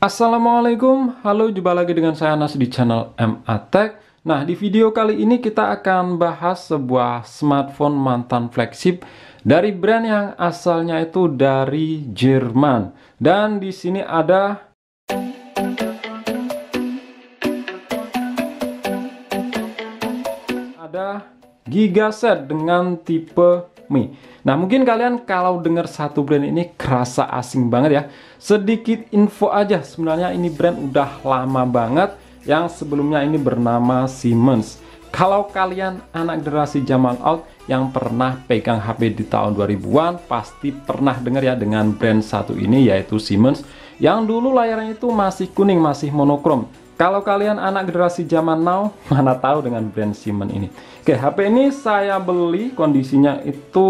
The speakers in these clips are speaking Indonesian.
Assalamualaikum, halo, jumpa lagi dengan saya Anas di channel MA Tech. Nah, di video kali ini kita akan bahas sebuah smartphone mantan flagship dari brand yang asalnya itu dari Jerman. Dan di sini ada Gigaset dengan tipe Mi. Nah, mungkin kalian kalau dengar satu brand ini kerasa asing banget ya. Sedikit info aja, sebenarnya ini brand udah lama banget, yang sebelumnya ini bernama Siemens. Kalau kalian anak generasi zaman out yang pernah pegang HP di tahun 2000-an, pasti pernah dengar ya dengan brand satu ini, yaitu Siemens, yang dulu layarnya itu masih kuning, masih monokrom. Kalau kalian anak generasi zaman now, mana tahu dengan brand Siemens ini. Oke, HP ini saya beli, kondisinya itu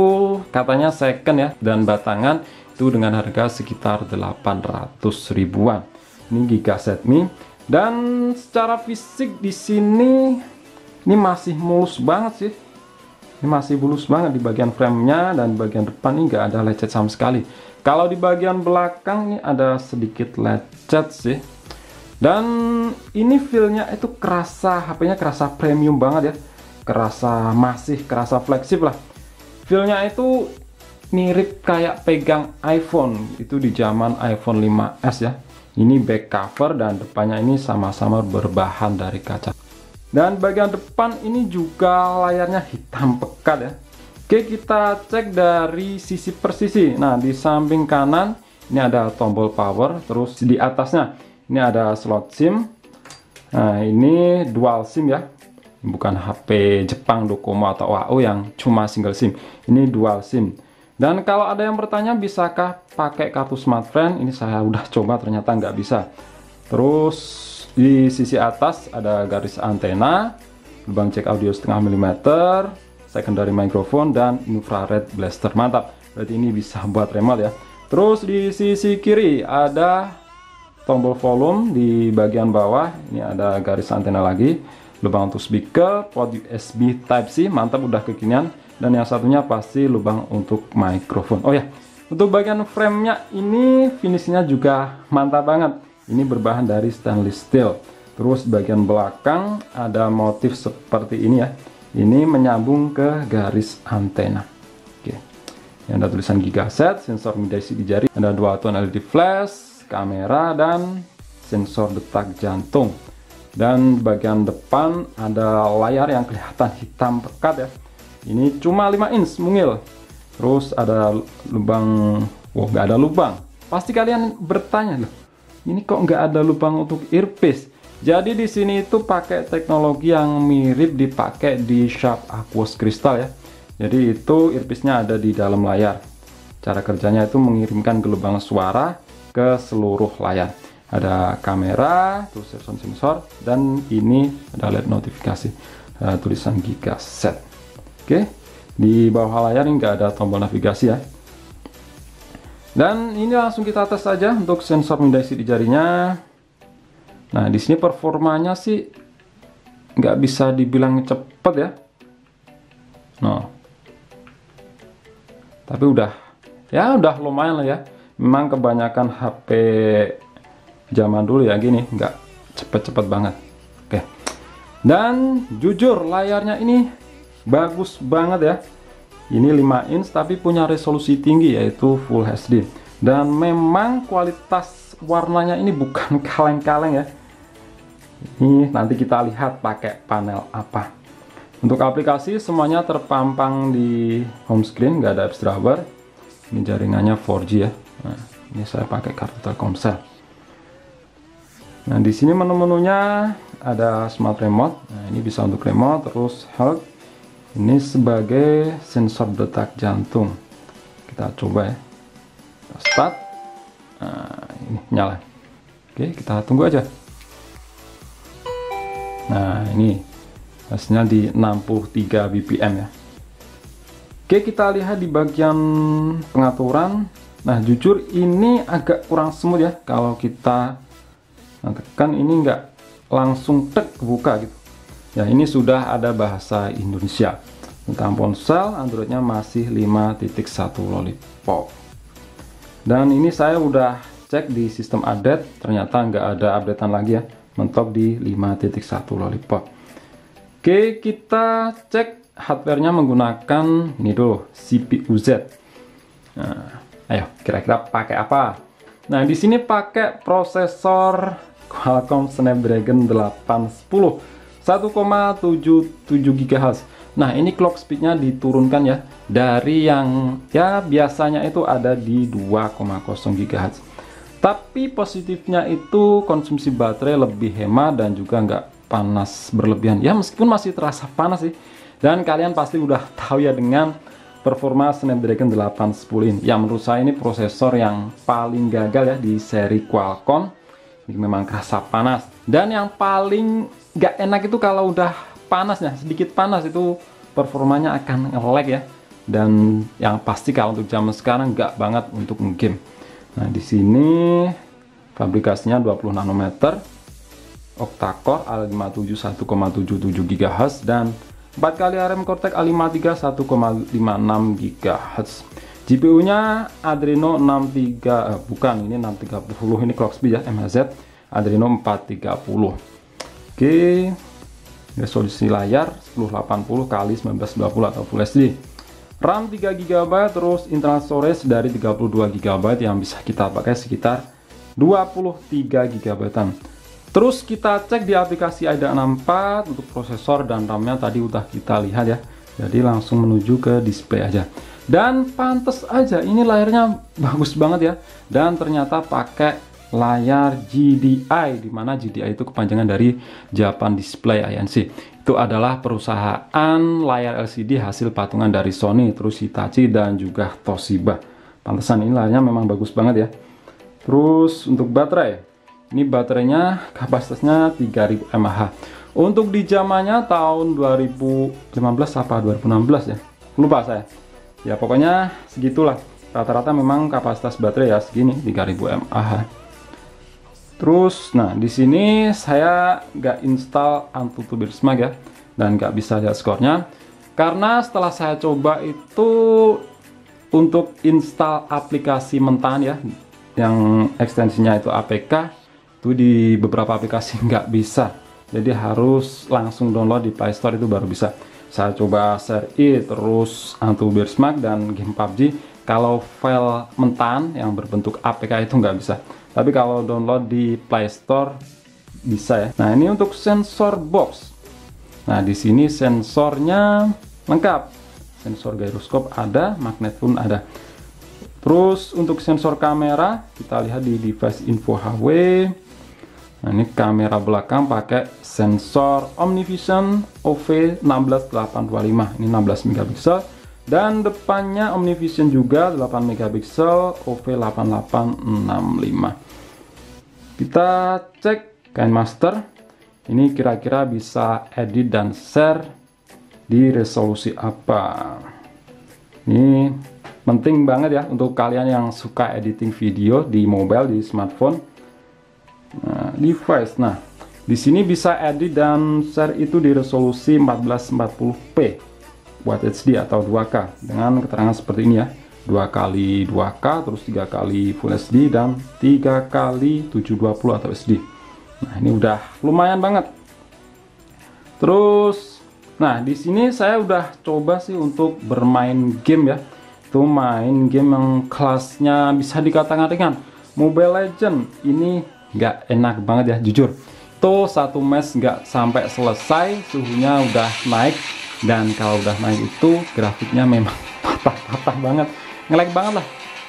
katanya second ya, dan batangan itu dengan harga sekitar 800 ribuan. Ini Gigaset Mi, dan secara fisik di sini ini masih mulus banget sih. Ini masih mulus banget di bagian framenya, dan bagian depan ini nggak ada lecet sama sekali. Kalau di bagian belakang ini ada sedikit lecet sih. Dan ini feel-nya itu kerasa, HP-nya kerasa premium banget ya, masih kerasa flagship lah. Feel-nya itu mirip kayak pegang iPhone itu di zaman iPhone 5s ya. Ini back cover dan depannya ini sama-sama berbahan dari kaca. Dan bagian depan ini juga layarnya hitam pekat ya. Oke, kita cek dari sisi per sisi. Nah, di samping kanan ini ada tombol power, terus di atasnya ini ada slot SIM. Nah, ini dual SIM ya. Bukan HP Jepang, Docomo atau AO yang cuma single SIM. Ini dual SIM. Dan kalau ada yang bertanya bisakah pakai kartu smartphone, ini saya udah coba ternyata nggak bisa. Terus di sisi atas ada garis antena, lubang jack audio 0,5 mm, secondary microphone, dan infrared blaster. Mantap, berarti ini bisa buat remote ya. Terus di sisi kiri ada tombol volume, di bagian bawah ini ada garis antena lagi, lubang untuk speaker, port USB Type-C, mantap udah kekinian, dan yang satunya pasti lubang untuk mikrofon. Oh ya, untuk bagian frame-nya ini finishnya juga mantap banget. Ini berbahan dari stainless steel. Terus bagian belakang ada motif seperti ini ya. Ini menyambung ke garis antena. Oke. Ini ada tulisan Gigaset, sensor midai di jari, ada dua tone LED flash, kamera, dan sensor detak jantung. Dan bagian depan ada layar yang kelihatan hitam pekat ya. Ini cuma 5 inch mungil. Terus ada lubang, nggak ada lubang. Pasti kalian bertanya, loh, ini kok nggak ada lubang untuk earpiece? Jadi di sini itu pakai teknologi yang mirip dipakai di Sharp Aquos Crystal ya. Jadi itu earpiece-nya ada di dalam layar. Cara kerjanya itu mengirimkan gelombang suara ke seluruh layar. Ada kamera, terus sensor, dan ini ada LED notifikasi, tulisan Gigaset. Oke, di bawah layar ini nggak ada tombol navigasi ya. Dan ini langsung kita tes saja untuk sensor mindai di jarinya. Nah, di sini performanya sih nggak bisa dibilang cepet ya. Nah, tapi udah lumayan lah ya. Memang kebanyakan HP zaman dulu ya gini, nggak cepet-cepet banget. Oke. Dan jujur layarnya ini bagus banget ya. Ini 5 inch tapi punya resolusi tinggi, yaitu Full HD. Dan memang kualitas warnanya ini bukan kaleng-kaleng ya. Ini nanti kita lihat pakai panel apa. Untuk aplikasi semuanya terpampang di home screen, nggak ada apps driver. Ini jaringannya 4G ya. Nah, ini saya pakai kartu Telkomsel. Nah, di sini menu-menunya ada smart remote. Nah, ini bisa untuk remote, terus health. Ini sebagai sensor detak jantung. Kita coba ya. Kita start. Nah, ini nyala. Oke, kita tunggu aja. Nah, ini hasilnya di 63 bpm ya. Oke, kita lihat di bagian pengaturan. Nah, jujur ini agak kurang smooth ya. Kalau kita tekan ini nggak langsung tek buka gitu. Ya, ini sudah ada bahasa Indonesia. Tentang ponsel, Androidnya masih 5.1 Lollipop. Dan ini saya udah cek di sistem update, ternyata nggak ada updatean lagi ya, mentok di 5.1 Lollipop. Oke, kita cek hardware-nya menggunakan ini dulu, CPU Z. Nah, ayo kira-kira pakai apa? Nah, di sini pakai prosesor Qualcomm Snapdragon 810 1,77 GHz. Nah, ini clock speednya diturunkan ya, dari yang ya biasanya itu ada di 2,0 GHz. Tapi positifnya itu konsumsi baterai lebih hemat dan juga nggak panas berlebihan. Ya meskipun masih terasa panas sih. Dan kalian pasti udah tahu ya dengan performa Snapdragon 810 ini. Yang menurut saya ini prosesor yang paling gagal ya di seri Qualcomm. Ini memang kerasa panas. Dan yang paling nggak enak itu kalau udah panas ya, sedikit panas itu performanya akan nge-lag ya. Dan yang pasti kalau untuk zaman sekarang nggak banget untuk game. Nah, di sini fabrikasinya 20 nanometer, octa-core A57 1,77 GHz dan 4 kali ARM Cortex A53 1,56 GHz. GPU-nya Adreno 63 bukan, ini 630, ini clock speed ya, MHz Adreno 430. Oke, resolusi layar 1080 x 1920 atau Full HD. RAM 3 GB, terus internal storage dari 32 GB yang bisa kita pakai sekitar 23 GB. Terus kita cek di aplikasi AIDA 64 untuk prosesor dan RAM-nya tadi udah kita lihat ya. Jadi langsung menuju ke display aja. Dan pantes aja ini layarnya bagus banget ya. Dan ternyata pakai layar GDI, dimana GDI itu kepanjangan dari Japan Display Inc. Itu adalah perusahaan layar LCD hasil patungan dari Sony, terus Hitachi dan juga Toshiba. Pantesan ini layarnya memang bagus banget ya. Terus untuk baterai, ini baterainya kapasitasnya 3000 mAh. Untuk di zamannya tahun 2015 apa 2016 ya, lupa saya. Ya pokoknya segitulah. Rata-rata memang kapasitas baterai ya segini 3000 mAh. Terus, nah di sini saya nggak install AnTuTu Benchmark ya, dan nggak bisa lihat skornya karena setelah saya coba itu untuk install aplikasi mentahan ya, yang ekstensinya itu APK, itu di beberapa aplikasi nggak bisa, jadi harus langsung download di Play Store itu baru bisa. Saya coba Share It, terus AnTuTu Benchmark dan game PUBG, kalau file mentahan yang berbentuk APK itu nggak bisa. Tapi kalau download di Play Store bisa ya. Nah, ini untuk sensor box. Nah, di sini sensornya lengkap. Sensor gyroskop ada, magnet pun ada. Terus untuk sensor kamera, kita lihat di device info HW. Nah, ini kamera belakang pakai sensor OmniVision OV16825. Ini 16 megapiksel. Dan depannya OmniVision juga 8 megapiksel OV8865. Kita cek KineMaster. Ini kira-kira bisa edit dan share di resolusi apa. Ini penting banget ya untuk kalian yang suka editing video di mobile, di smartphone. Nah, device. Nah, di sini bisa edit dan share itu di resolusi 1440p buat HD atau 2K dengan keterangan seperti ini ya. 2x 2K, terus 3x Full HD dan 3x 720 atau SD. Nah, ini udah lumayan banget. Terus, nah di sini saya udah coba sih untuk bermain game ya. Itu main game yang kelasnya bisa dikatakan ringan. Mobile Legends ini nggak enak banget ya, jujur. Itu satu match nggak sampai selesai, suhunya udah naik. Dan kalau udah naik itu grafiknya memang patah-patah banget, nge-lag banget lah.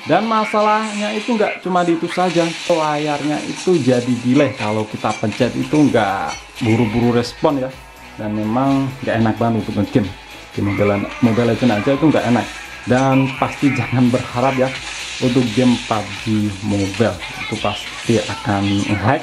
Dan masalahnya itu nggak cuma di itu saja, layarnya itu jadi delay kalau kita pencet itu nggak buru-buru respon ya. Dan memang nggak enak banget untuk nge-game di Mobile Legends aja itu nggak enak. Dan pasti jangan berharap ya untuk game PUBG Mobile, itu pasti akan nge-lag.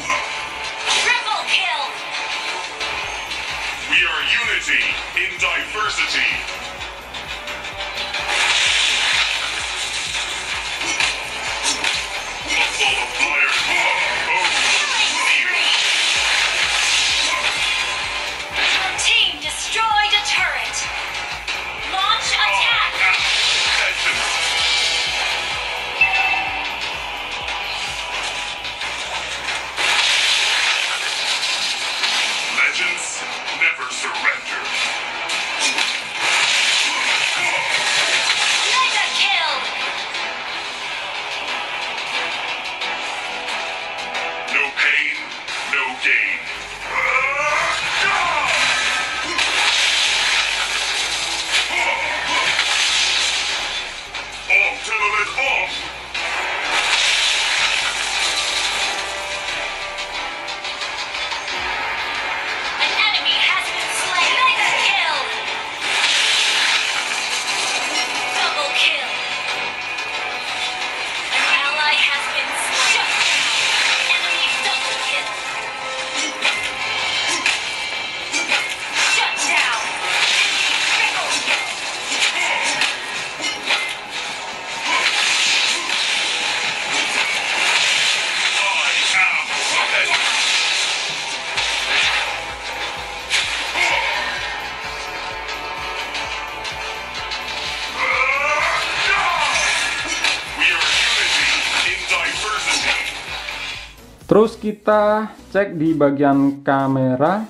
Terus kita cek di bagian kamera.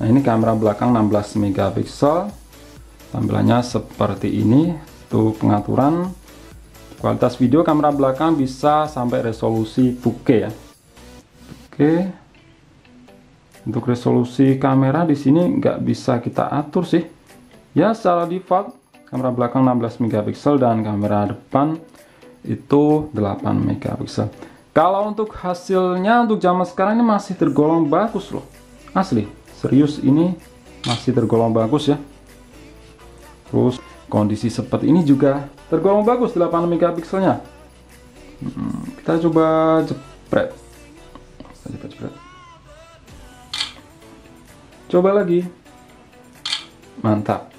Nah, ini kamera belakang 16 megapiksel. Tampilannya seperti ini. Tuh pengaturan kualitas video kamera belakang bisa sampai resolusi 2K ya. Oke. Untuk resolusi kamera di sini nggak bisa kita atur sih. Ya, secara default kamera belakang 16 megapiksel dan kamera depan itu 8 megapiksel. Kalau untuk hasilnya untuk zaman sekarang ini masih tergolong bagus loh. Asli, serius ini masih tergolong bagus ya. Terus kondisi seperti ini juga tergolong bagus 8 megapikselnya. Kita coba jepret. Coba lagi. Mantap.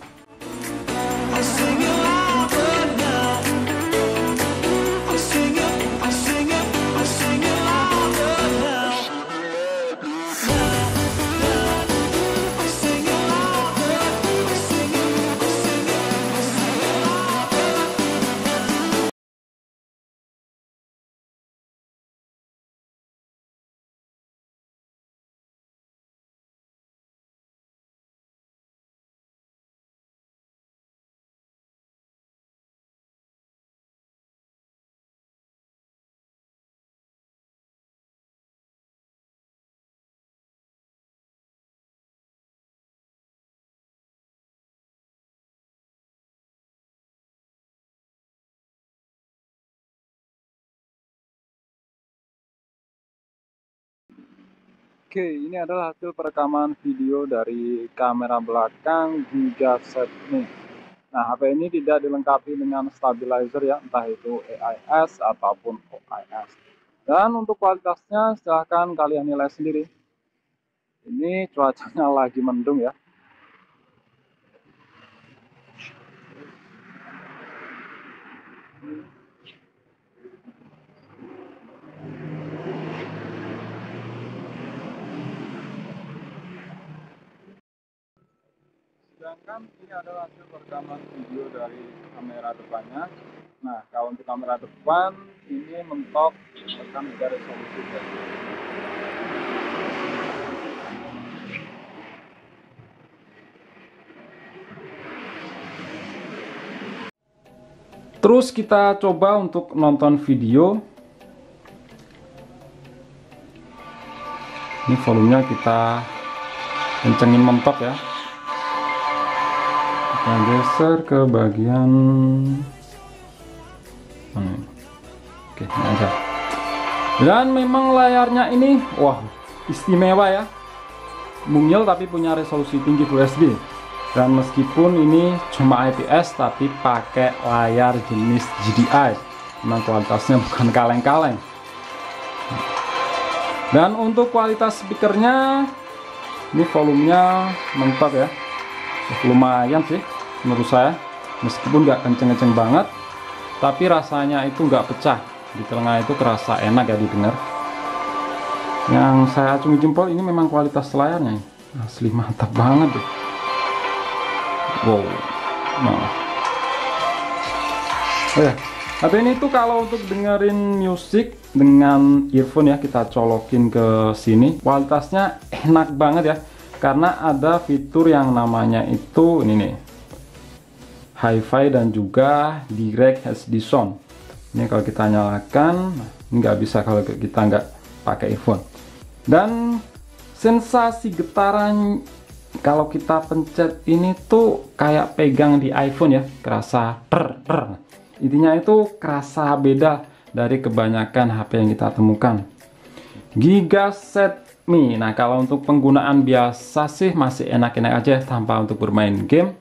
Oke, ini adalah hasil perekaman video dari kamera belakang Giga Z Mini. Nah, HP ini tidak dilengkapi dengan stabilizer ya, entah itu AIS ataupun OIS. Dan untuk kualitasnya silahkan kalian nilai sendiri. Ini cuacanya lagi mendung ya. Sedangkan ini adalah hasil perekaman video dari kamera depannya. Nah, kalau untuk kamera depan ini mentok tekan 3 resolusi. Terus kita coba untuk nonton video. Ini volumenya kita kencengin mentok ya. Kita geser ke bagian mana ini? Oke, ini aja. Dan memang layarnya ini wah istimewa ya, mungil tapi punya resolusi tinggi Full HD. Dan meskipun ini cuma IPS tapi pakai layar jenis GDI, memang kualitasnya bukan kaleng-kaleng. Dan untuk kualitas speakernya ini volumenya mentok ya, lumayan sih menurut saya, meskipun nggak kenceng-kenceng banget tapi rasanya itu nggak pecah di telinga, itu kerasa enak ya didengar. Yang saya acungi jempol ini memang kualitas layarnya asli mantap banget deh. Wow, nah. Oh ya, HP ini tuh kalau untuk dengerin musik dengan earphone ya, kita colokin ke sini, kualitasnya enak banget ya, karena ada fitur yang namanya itu ini nih, Hi-Fi dan juga Direct HD Sound. Ini kalau kita nyalakan, nggak bisa kalau kita nggak pakai earphone. Dan sensasi getaran kalau kita pencet ini tuh kayak pegang di iPhone ya, kerasa per. Intinya itu kerasa beda dari kebanyakan HP yang kita temukan. Giga Z Mini. Nah, kalau untuk penggunaan biasa sih masih enak-enak aja tanpa untuk bermain game.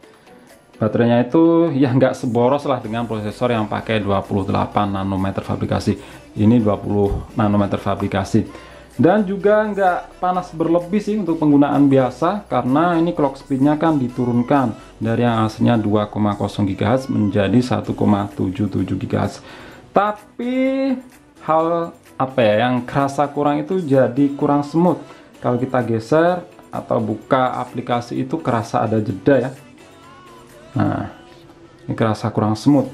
Baterainya itu ya nggak seboros lah dengan prosesor yang pakai 28 nanometer fabrikasi. Ini 20 nanometer fabrikasi. Dan juga nggak panas berlebih sih untuk penggunaan biasa, karena ini clock speednya kan diturunkan dari yang aslinya 2,0 GHz menjadi 1,77 GHz. Tapi hal apa ya yang kerasa kurang itu jadi kurang smooth. Kalau kita geser atau buka aplikasi itu kerasa ada jeda ya. Nah, ini kerasa kurang smooth.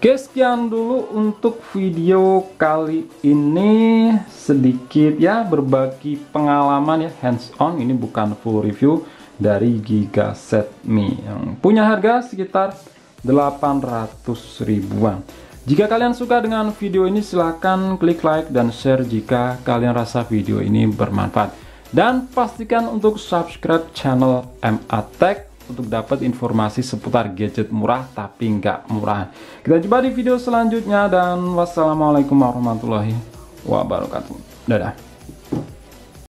Oke, sekian dulu untuk video kali ini, sedikit ya berbagi pengalaman ya, hands on, ini bukan full review dari Gigaset Mi yang punya harga sekitar 800 ribuan. Jika kalian suka dengan video ini, silahkan klik like dan share jika kalian rasa video ini bermanfaat, dan pastikan untuk subscribe channel MA Tech untuk dapat informasi seputar gadget murah tapi nggak murah. Kita jumpa di video selanjutnya, dan wassalamualaikum warahmatullahi wabarakatuh. Dadah.